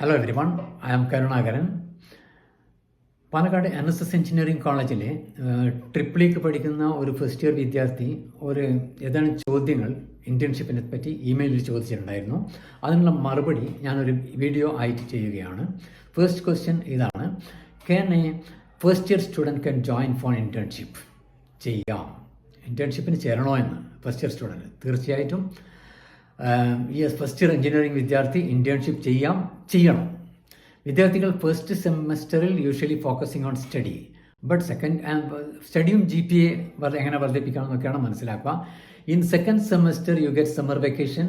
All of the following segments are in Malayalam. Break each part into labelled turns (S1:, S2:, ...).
S1: Hello everyone, I am Karunakaran. Palakkad NSS engineering കോളേജിലെ ട്രിപ്പിളിക്ക് പഠിക്കുന്ന ഒരു ഫസ്റ്റ് ഇയർ വിദ്യാർത്ഥി ഏതാനും ചോദ്യങ്ങൾ ഇൻറ്റേൺഷിപ്പിനെ പറ്റി ഇമെയിലിൽ ചോദിച്ചിട്ടുണ്ടായിരുന്നു. അതിനുള്ള മറുപടി ഞാനൊരു വീഡിയോ ആയിട്ട് ചെയ്യുകയാണ്. ഫസ്റ്റ് ക്വസ്റ്റ്യൻ ഇതാണ്: can a first year student can join for internship? ചെയ്യാം. ഇൻറ്റേൺഷിപ്പിന് ചേരണോ എന്ന് ഫസ്റ്റ് ഇയർ സ്റ്റുഡൻറ്റ് തീർച്ചയായിട്ടും ഫസ്റ്റ് ഇയർ എഞ്ചിനീയറിംഗ് വിദ്യാർത്ഥി ഇൻറ്റേൺഷിപ്പ് ചെയ്യണം. വിദ്യാർത്ഥികൾ ഫസ്റ്റ് സെമസ്റ്ററിൽ usually focusing on study, but സ്റ്റഡിയും GPA എങ്ങനെ വർദ്ധിപ്പിക്കണം എന്നൊക്കെയാണ് മനസ്സിലാക്കുക. In second semester you get summer vacation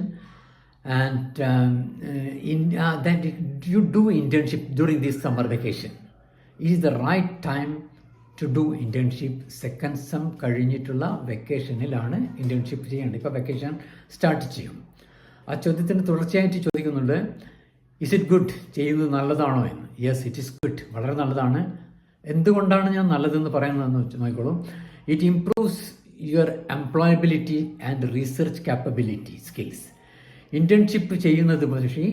S1: and you do internship during this summer vacation. It is the right time to do internship. Second sem കഴിഞ്ഞിട്ടുള്ള വെക്കേഷനിലാണ് ഇൻറ്റേൺഷിപ്പ് ചെയ്യേണ്ടത്. ഇപ്പോൾ വെക്കേഷൻ സ്റ്റാർട്ട് ചെയ്യും. ആ ചോദ്യത്തിന് തുടർച്ചയായിട്ട് ചോദിക്കുന്നുണ്ട്, ഇസ് ഇറ്റ് ഗുഡ്? ചെയ്യുന്നത് നല്ലതാണോ എന്ന്. Yes, it is good. വളരെ നല്ലതാണ്. എന്തുകൊണ്ടാണ് ഞാൻ നല്ലതെന്ന് പറയുന്നതെന്ന് നോക്കിക്കോളൂ. It improves your employability and research capability skills. Internship ചെയ്യുന്നത് പക്ഷേ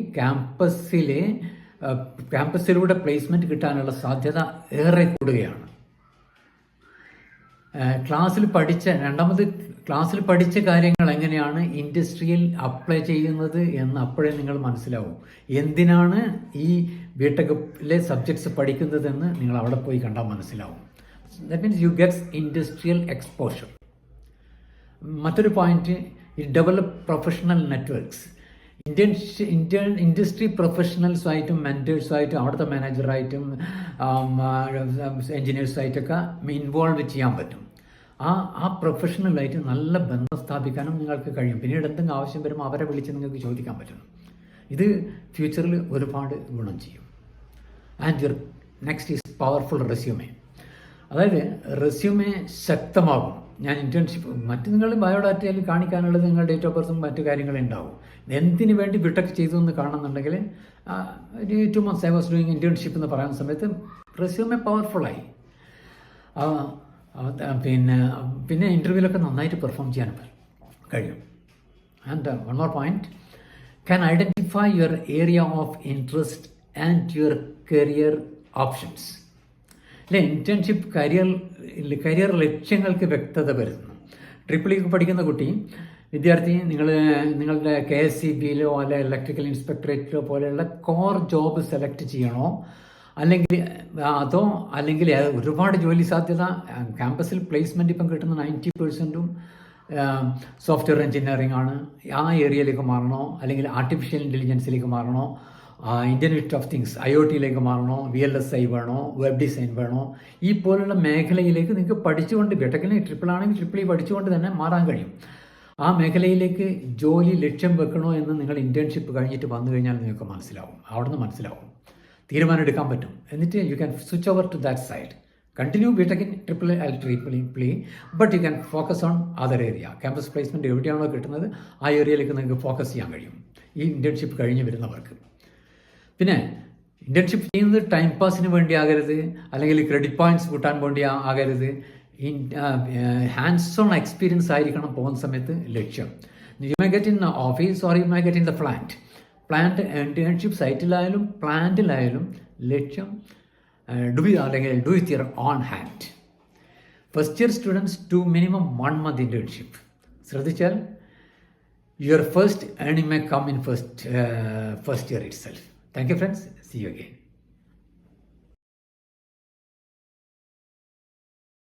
S1: ക്യാമ്പസിലൂടെ പ്ലേസ്മെൻറ്റ് കിട്ടാനുള്ള സാധ്യത ഏറെ കൂടുകയാണ്. ക്ലാസ്സിൽ പഠിച്ച കാര്യങ്ങൾ എങ്ങനെയാണ് ഇൻഡസ്ട്രിയിൽ അപ്ലൈ ചെയ്യുന്നത് എന്ന് അപ്പോഴേ നിങ്ങൾ മനസ്സിലാവും. എന്തിനാണ് ഈ ബിടെക്കിലെ സബ്ജക്ട്സ് പഠിക്കുന്നതെന്ന് നിങ്ങൾ അവിടെ പോയി കണ്ടാൽ മനസ്സിലാവും. That means you gets industrial exposure. മറ്റൊരു point, it develop professional networks. Industry പ്രൊഫഷണൽസുമായിട്ടും മെൻറ്റേഴ്സുമായിട്ടും അവിടുത്തെ മാനേജറായിട്ടും എൻജിനീയേഴ്സായിട്ടൊക്കെ ഇൻവോൾവ് ചെയ്യാൻ പറ്റും. ആ പ്രൊഫഷണലായിട്ട് നല്ല ബന്ധം സ്ഥാപിക്കാനും നിങ്ങൾക്ക് കഴിയും. പിന്നീട് എന്തെങ്കിലും ആവശ്യം വരുമ്പോൾ അവരെ വിളിച്ച് നിങ്ങൾക്ക് ചോദിക്കാൻ പറ്റും. ഇത് ഫ്യൂച്ചറിൽ ഒരുപാട് ഗുണം ചെയ്യും. And your next is powerful resume. അതായത് റെസ്യൂമേ ശക്തമാകും. ഞാൻ ഇൻറ്റേൺഷിപ്പ് നിങ്ങൾ ബയോഡാറ്റയിൽ കാണിക്കാനുള്ളത് നിങ്ങളുടെ ഡേറ്റ് ഓഫ് ബർത്തും മറ്റു കാര്യങ്ങളുണ്ടാവും. എന്തിനു വേണ്ടി ബിടെക് ചെയ്തു എന്ന് കാണുന്നുണ്ടെങ്കിൽ 2 months I was doing internship എന്ന് പറയുന്ന സമയത്ത് റെസ്യൂമേ പവർഫുള്ളായി. പിന്നെ ഇൻ്റർവ്യൂവിലൊക്കെ നന്നായിട്ട് പെർഫോം ചെയ്യാൻ കഴിയും. And one more point, can identify your area of interest and your career options. അല്ലെ, ഇൻറ്റേൺഷിപ്പ് കരിയർ ലക്ഷ്യങ്ങൾക്ക് വ്യക്തത വരുത്തുന്നു. ട്രിപ്പിളിക്ക് പഠിക്കുന്ന വിദ്യാർത്ഥി നിങ്ങളുടെ KSEBയിലോ അല്ലെ ഇലക്ട്രിക്കൽ ഇൻസ്പെക്ടറേറ്റിലോ പോലെയുള്ള കോർ ജോബ് സെലക്ട് ചെയ്യണോ, അല്ലെങ്കിൽ ഒരുപാട് ജോലി സാധ്യത ക്യാമ്പസിൽ പ്ലേസ്മെൻറ്റ് ഇപ്പം കിട്ടുന്ന 90%ഉം സോഫ്റ്റ്വെയർ എഞ്ചിനീയറിംഗ് ആണ്. ആ ഏരിയയിലേക്ക് മാറണോ, അല്ലെങ്കിൽ ആർട്ടിഫിഷ്യൽ ഇൻ്റലിജൻസിലേക്ക് മാറണോ, ഇൻ്റർനെറ്റ് ഓഫ് തിങ്സ് IoTയിലേക്ക് മാറണോ, VLSI വേണോ, വെബ് ഡിസൈൻ വേണോ, ഈ പോലുള്ള മേഖലയിലേക്ക് നിങ്ങൾക്ക് പഠിച്ചുകൊണ്ട് ബിടെക്കിന് ട്രിപ്പിളാണെങ്കിൽ ട്രിപ്പിളി പഠിച്ചുകൊണ്ട് തന്നെ മാറാൻ കഴിയും. ആ മേഖലയിലേക്ക് ജോലി ലക്ഷ്യം വെക്കണോ എന്ന് നിങ്ങൾ ഇൻറ്റേൺഷിപ്പ് കഴിഞ്ഞിട്ട് വന്നു കഴിഞ്ഞാൽ നിങ്ങൾക്ക് മനസ്സിലാവും. തീരുമാനം എടുക്കാൻ പറ്റും. എന്നിട്ട് you can switch over to that side. Continue BTech in triple E, but you can focus on other area. Campus placement എവിടെയാണോ കിട്ടുന്നത് ആ ഏരിയയിലേക്ക് നിങ്ങൾക്ക് ഫോക്കസ് ചെയ്യാൻ കഴിയും ഈ ഇൻറ്റേൺഷിപ്പ് കഴിഞ്ഞ് വരുന്നവർക്ക്. പിന്നെ ഇൻറ്റേൺഷിപ്പ് ചെയ്യുന്നത് ടൈം പാസിന് വേണ്ടി ആകരുത്, അല്ലെങ്കിൽ ക്രെഡിറ്റ് പോയിന്റ്സ് കൂട്ടാൻ വേണ്ടി ആകരുത്. ഹാൻഡ്സ് ഓൺ എക്സ്പീരിയൻസ് ആയിരിക്കണം പോകുന്ന സമയത്ത് ലക്ഷ്യം. You may get in office or you may get in the plant internship സൈറ്റിലായാലും പ്ലാന്റിലായാലും ലക്ഷ്യം do with your own hand. First year students do minimum 1 month internship. ശ്രദ്ധിച്ചാൽ your first earning may come in first year itself. Thank you friends. See you again.